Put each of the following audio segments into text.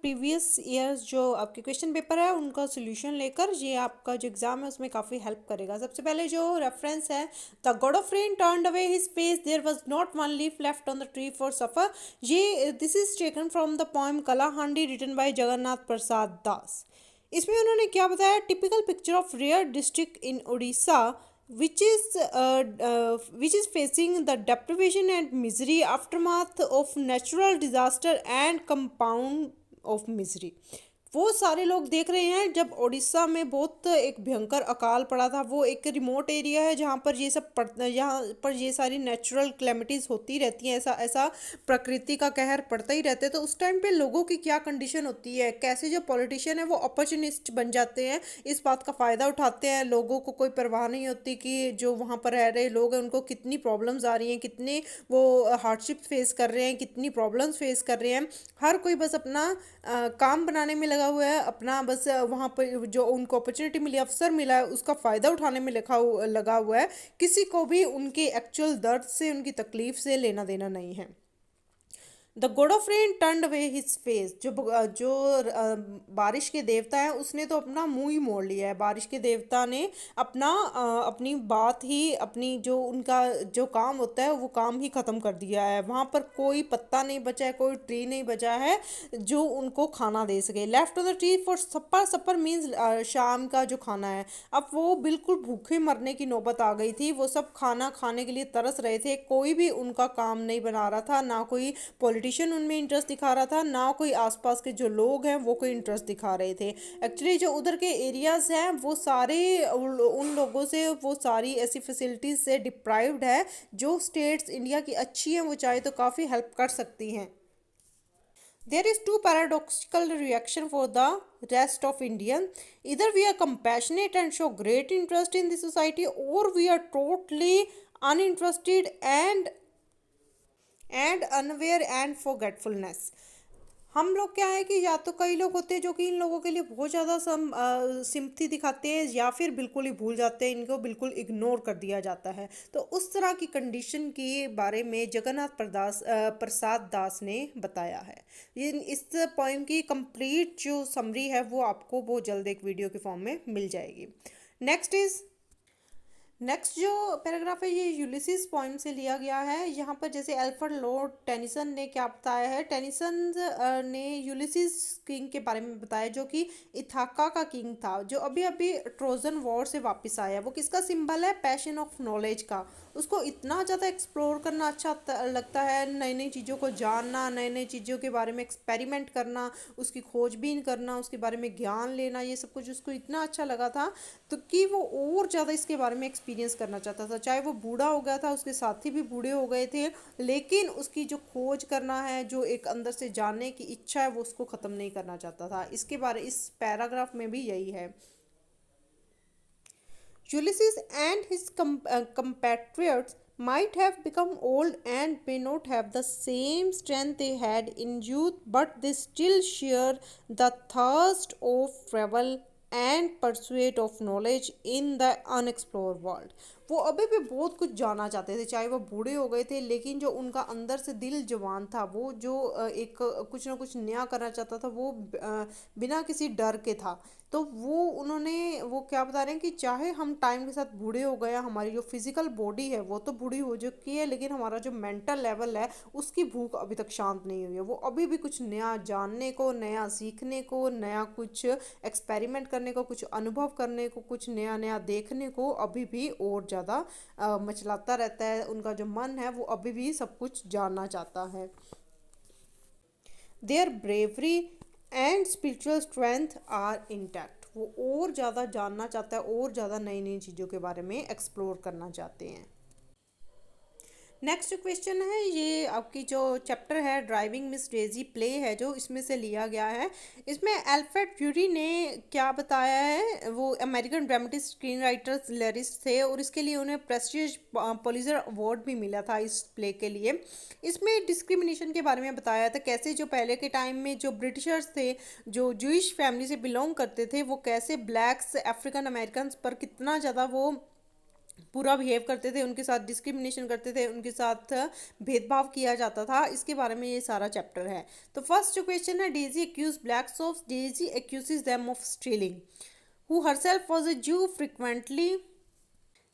Previous years जो आपके question paper है उनका सोल्यूशन लेकर ये आपका जो एग्जाम है उसमें काफ़ी हेल्प करेगा। सबसे पहले जो रेफरेंस है, the god of rain turned away his face, there was not one leaf left on the tree for suffer. ये this is taken from the poem Kalahandi written by Jagannath Prasad Das. इसमें उन्होंने क्या बताया, typical picture of rare district in Orissa which is facing the deprivation and misery aftermath of natural disaster and compound of misery। वो सारे लोग देख रहे हैं जब उड़ीसा में बहुत एक भयंकर अकाल पड़ा था। वो एक रिमोट एरिया है जहाँ पर ये सब यहाँ पर ये सारी नेचुरल क्लेमिटीज़ होती रहती हैं, ऐसा ऐसा प्रकृति का कहर पड़ता ही रहता है। तो उस टाइम पे लोगों की क्या कंडीशन होती है, कैसे जो पॉलिटिशियन है वो अपॉर्चुनिस्ट बन जाते हैं, इस बात का फ़ायदा उठाते हैं। लोगों को कोई परवाह नहीं होती कि जो वहाँ पर रह रहे लोग हैं उनको कितनी प्रॉब्लम्स आ रही हैं, कितने वो हार्डशिप फेस कर रहे हैं, कितनी प्रॉब्लम्स फेस कर रहे हैं। हर कोई बस अपना काम बनाने में लगा हुआ है, अपना बस वहाँ पर जो उनको अपॉर्चुनिटी मिली, अवसर मिला है, उसका फ़ायदा उठाने में लगा हुआ है। किसी को भी उनके एक्चुअल दर्द से, उनकी तकलीफ से लेना देना नहीं है। The god of rain turned away his face, जो बारिश के देवता हैं उसने तो अपना मुंह ही मोड़ लिया है। बारिश के देवता ने अपनी बात ही, अपनी जो उनका जो काम होता है वो काम ही ख़त्म कर दिया है। वहाँ पर कोई पत्ता नहीं बचा है, कोई ट्री नहीं बचा है जो उनको खाना दे सके। Left on the tree for supper, supper means शाम का जो खाना है। अब वो बिल्कुल भूखे मरने की नौबत आ गई थी। वो सब खाना खाने के लिए तरस रहे थे, कोई भी उनका काम नहीं बना रहा था, ना कोई पॉलिटिशियन उनमें इंटरेस्ट दिखा रहा था, ना कोई आसपास के जो लोग हैं वो कोई इंटरेस्ट दिखा रहे थे। एक्चुअली जो उधर के एरियाज हैं वो सारे उन लोगों से, वो सारी ऐसी फैसिलिटीज़ से डिप्राइव्ड है। जो स्टेट्स इंडिया की अच्छी हैं वो चाहे तो काफ़ी हेल्प कर सकती हैं। There is two paradoxical reaction for the rest of Indian. Either we are compassionate and show great interest in the society, or we are totally uninterested and unaware and forgetfulness। हम लोग क्या है कि या तो कई लोग होते हैं जो कि इन लोगों के लिए बहुत ज़्यादा सिंपथी दिखाते हैं, या फिर बिल्कुल ही भूल जाते हैं, इनको बिल्कुल इग्नोर कर दिया जाता है। तो उस तरह की कंडीशन के बारे में जगन्नाथ प्रसाद दास ने बताया है। ये इस पोइम की कंप्लीट जो समरी है वो आपको बहुत जल्द एक वीडियो के फॉर्म में मिल जाएगी। नेक्स्ट जो पैराग्राफ है ये यूलिसिस पोइम से लिया गया है। यहाँ पर जैसे एल्फ्रेड लॉर्ड टेनिसन ने क्या बताया है, टेनिसन ने यूलिसिस किंग के बारे में बताया जो कि इथाका का किंग था, जो अभी अभी ट्रोजन वॉर से वापस आया। वो किसका सिंबल है, पैशन ऑफ नॉलेज का। उसको इतना ज़्यादा एक्सप्लोर करना अच्छा लगता है, नई नई चीज़ों को जानना, नई नई चीज़ों के बारे में एक्सपेरिमेंट करना, उसकी खोजबीन करना, उसके बारे में ज्ञान लेना, ये सब कुछ उसको इतना अच्छा लगा था तो कि वो और ज़्यादा इसके बारे में एक्सपीरियंस करना चाहता था। चाहे वो बूढ़ा हो गया था, उसके साथी भी बूढ़े हो गए थे, लेकिन उसकी जो खोज करना है, जो एक अंदर से जानने की इच्छा है, वो उसको ख़त्म नहीं करना चाहता था। इस पैराग्राफ में भी यही है। Ulysses and his compatriots might have become old and may not have the same strength they had in youth, but they still share the thirst of travel and pursuit of knowledge in the unexplored world। वो अभी भी बहुत कुछ जानना चाहते थे, चाहे वो बूढ़े हो गए थे, लेकिन जो उनका अंदर से दिल जवान था, वो जो एक कुछ ना कुछ नया करना चाहता था, वो बिना किसी डर के था। तो वो क्या बता रहे हैं कि चाहे हम टाइम के साथ बूढ़े हो गए, हमारी जो फिजिकल बॉडी है वो तो बूढ़ी हो चुकी है, लेकिन हमारा जो मेंटल लेवल है उसकी भूख अभी तक शांत नहीं हुई है। वो अभी भी कुछ नया जानने को, नया सीखने को, नया कुछ एक्सपेरिमेंट करने को, कुछ अनुभव करने को, कुछ नया नया देखने को अभी भी और ज़्यादा मचलाता रहता है। उनका जो मन है वो अभी भी सब कुछ जानना चाहता है। Their bravery and spiritual strength are intact. वो और ज़्यादा जानना चाहता है, और ज़्यादा नई नई चीज़ों के बारे में एक्सप्लोर करना चाहते हैं। नेक्स्ट क्वेश्चन है, ये आपकी जो चैप्टर है ड्राइविंग मिस डेजी प्ले है जो इसमें से लिया गया है। इसमें अल्फ्रेड प्यूरी ने क्या बताया है, वो American dramatic screen writers lyrist थे और इसके लिए उन्हें प्रेस्टीज पुलित्जर अवार्ड भी मिला था इस प्ले के लिए। इसमें डिस्क्रिमिनेशन के बारे में बताया था, कैसे जो पहले के टाइम में जो ब्रिटिशर्स थे, जो जूइश फैमिली से बिलोंग करते थे, वो कैसे ब्लैक्स, अफ्रीकन अमेरिकन पर कितना ज़्यादा वो बुरा बिहेव करते थे, उनके साथ डिस्क्रिमिनेशन करते थे, उनके साथ भेदभाव किया जाता था, इसके बारे में ये सारा चैप्टर है। तो फर्स्ट जो क्वेश्चन है, Daisy accuse blacks of, Daisy accuses them of stealing, who herself was a Jew, frequently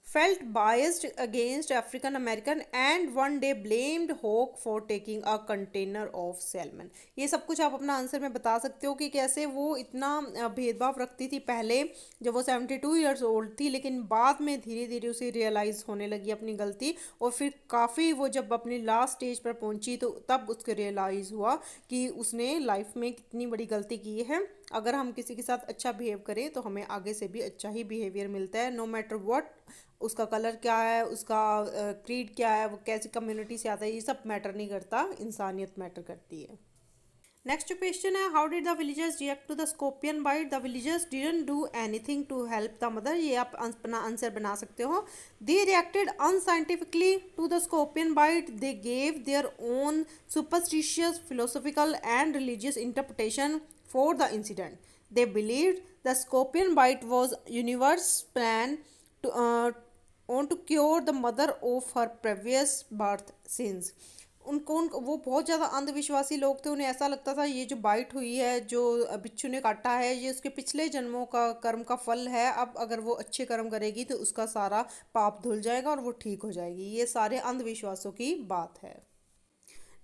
felt biased against African American and one day blamed Hawke for taking a container of salmon। ये सब कुछ आप अपना answer में बता सकते हो कि कैसे वो इतना भेदभाव रखती थी पहले जब वो 72 ईयर्स ओल्ड थी, लेकिन बाद में धीरे धीरे उसे रियलाइज़ होने लगी अपनी गलती, और फिर काफ़ी वो जब अपनी लास्ट स्टेज पर पहुंची तो तब उसको रियलाइज़ हुआ कि उसने लाइफ में कितनी बड़ी गलती की है। अगर हम किसी के साथ अच्छा बिहेव करें तो हमें आगे से भी अच्छा ही बिहेवियर मिलता है, नो मैटर व्हाट उसका कलर क्या है, उसका क्रीड क्या है, वो कैसी कम्युनिटी से आता है, ये सब मैटर नहीं करता, इंसानियत मैटर करती है। नेक्स्ट क्वेश्चन है, how did the villagers react to the scorpion bite, the villagers didn't do anything to help the mother. ये आप अपना आंसर बना सकते हो। They reacted unscientifically to the scorpion bite, they gave their own superstitious philosophical and religious interpretation for the incident. They believed the scorpion bite was universe plan to want to cure the mother of her previous birth sins। वो बहुत ज़्यादा अंधविश्वासी लोग थे, उन्हें ऐसा लगता था ये जो बाइट हुई है, जो बिच्छू ने काटा है, ये उसके पिछले जन्मों का कर्म का फल है, अब अगर वो अच्छे कर्म करेगी तो उसका सारा पाप धुल जाएगा और वो ठीक हो जाएगी। ये सारे अंधविश्वासों की बात है।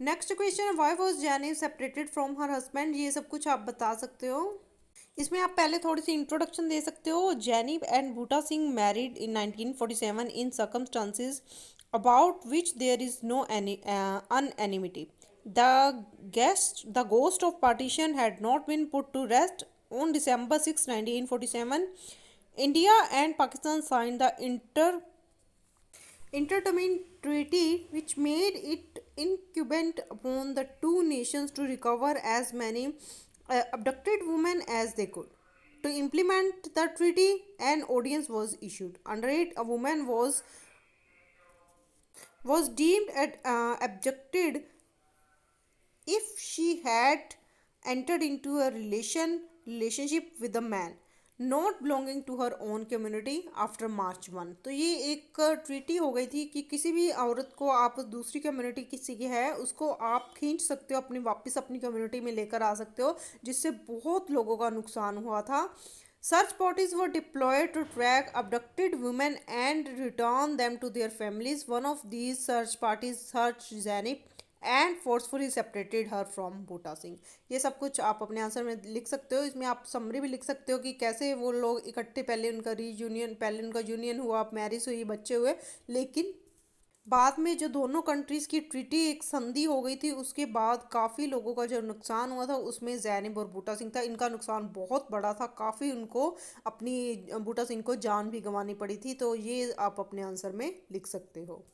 नेक्स्ट क्वेश्चन है, why was Jenny separated from her husband. ये सब कुछ आप बता सकते हो। इसमें आप पहले थोड़ी सी इंट्रोडक्शन दे सकते हो। Jenny and Boota Singh married in 1947 in circumstances about which there is no unanimity। The ghost of partition had not been put to rest on December 6, 1947। India and Pakistan signed the intertestamental treaty, which made it incumbent upon the two nations to recover as many abducted women as they could. To implement the treaty, an ordinance was issued. Under it, a woman was deemed abducted if she had entered into a relationship with a man not belonging to her own community after March 1। तो ये एक treaty हो गई थी कि किसी भी औरत को, आप दूसरी कम्युनिटी किसी की है उसको आप खींच सकते हो, अपनी वापस अपनी कम्युनिटी में लेकर आ सकते हो, जिससे बहुत लोगों का नुकसान हुआ था। Search parties were deployed to track abducted women and return them to their families। One of these search parties searched Zainab and forcefully separated her from बूटा सिंह। ये सब कुछ आप अपने आंसर में लिख सकते हो। इसमें आप समरी भी लिख सकते हो कि कैसे वो लोग इकट्ठे, पहले उनका रीयूनियन, पहले उनका यूनियन हुआ, मैरिज हुई, बच्चे हुए, लेकिन बाद में जो दोनों कंट्रीज़ की ट्रीटी, एक संधि हो गई थी, उसके बाद काफ़ी लोगों का जो नुकसान हुआ था उसमें जैनब और बूटा सिंह था। इनका नुकसान बहुत बड़ा था, काफ़ी उनको अपनी बूटा सिंह को जान भी गंवानी पड़ी थी। तो ये आप अपने आंसर में लिख सकते हो।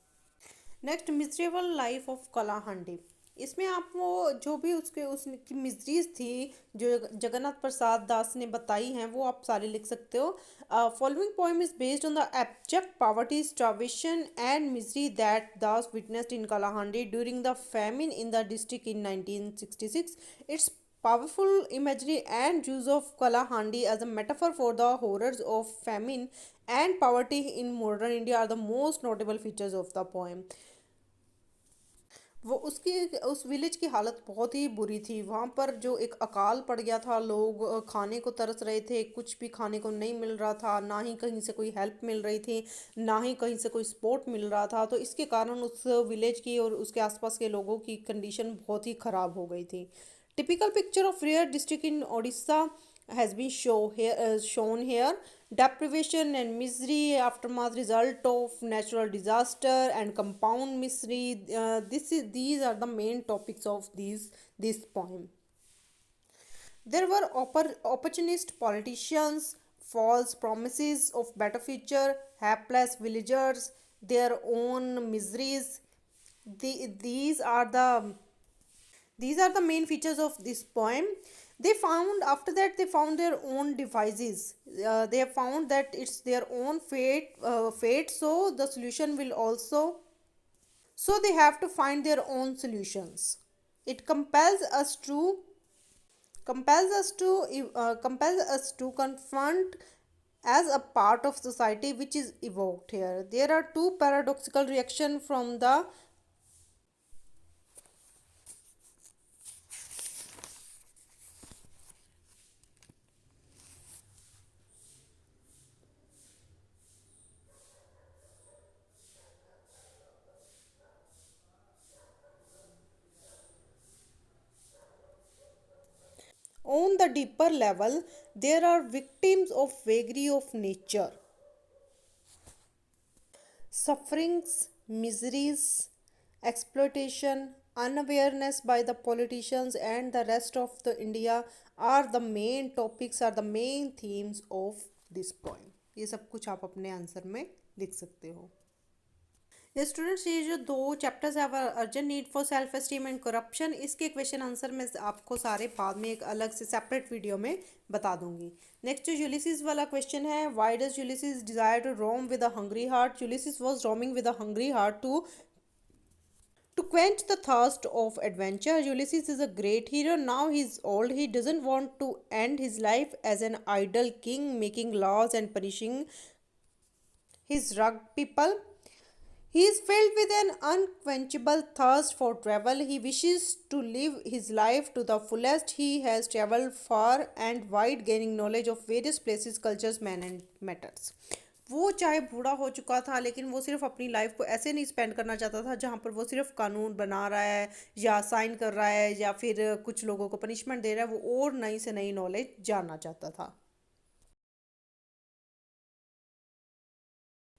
Next, miserable life of Kalahandi. इसमें आप वो जो भी उसके उसकी मिजरीज थी जो जगन्नाथ प्रसाद दास ने बताई हैं वो आप सारी लिख सकते हो। Following poem is based on the abject poverty, starvation and misery that Das witnessed in Kalahandi during the famine in the district in 1966। It's powerful imagery and use of Kalahandi as a metaphor for the horrors of famine and poverty in modern India are the most notable features of the poem। वो उसकी उस village की हालत बहुत ही बुरी थी। वहाँ पर जो एक अकाल पड़ गया था, लोग खाने को तरस रहे थे, कुछ भी खाने को नहीं मिल रहा था, ना ही कहीं से कोई हेल्प मिल रही थी, ना ही कहीं से कोई सपोर्ट मिल रहा था। तो इसके कारण उस विलेज की और उसके आसपास के लोगों की कंडीशन बहुत ही ख़राब हो गई थी। Typical picture of rare district in Odisha has been shown here। Deprivation and misery, aftermath result of natural disaster and compound misery, these are the main topics of this poem। There were opportunist politicians, false promises of better future, hapless villagers, their own miseries. These are the main features of this poem। They found, after that they found their own devices, they have found that it's their own fate, so the solution will also, so they have to find their own solutions। It compels us to confront as a part of society which is evoked here. There are two paradoxical reactions from the on the deeper level, there are victims of vagary of nature, sufferings, miseries, exploitation, unawareness by the politicians and the rest of the India are the main topics, are the main themes of this poem. ये सब कुछ आप अपने answer में लिख सकते हो. ये स्टूडेंट्स, ये जो दो चैप्टर्स है urgent need for self esteem and corruption, इसके क्वेश्चन आंसर मैं आपको सारे बाद में एक अलग से सेपरेट वीडियो में बता दूंगी. नेक्स्ट जो यूलिसिस वाला क्वेश्चन है, why does Ulysses desire to roam with a hungry heart. Ulysses was roaming with a hungry heart to quench the thirst of adventure. Ulysses is a great hero. Now he's old. He doesn't want to end his life as an idle king, making laws and punishing his rugged people. He is filled with an unquenchable thirst for travel. He wishes to live his life to the fullest. He has traveled far and wide, gaining knowledge of various places, cultures, men and matters. वो चाहे बूढ़ा हो चुका था लेकिन वो सिर्फ अपनी लाइफ को ऐसे नहीं स्पेंड करना चाहता था जहाँ पर वो सिर्फ कानून बना रहा है या साइन कर रहा है या फिर कुछ लोगों को पनिशमेंट दे रहा है. वो और नई से नई नॉलेज जानना चाहता था.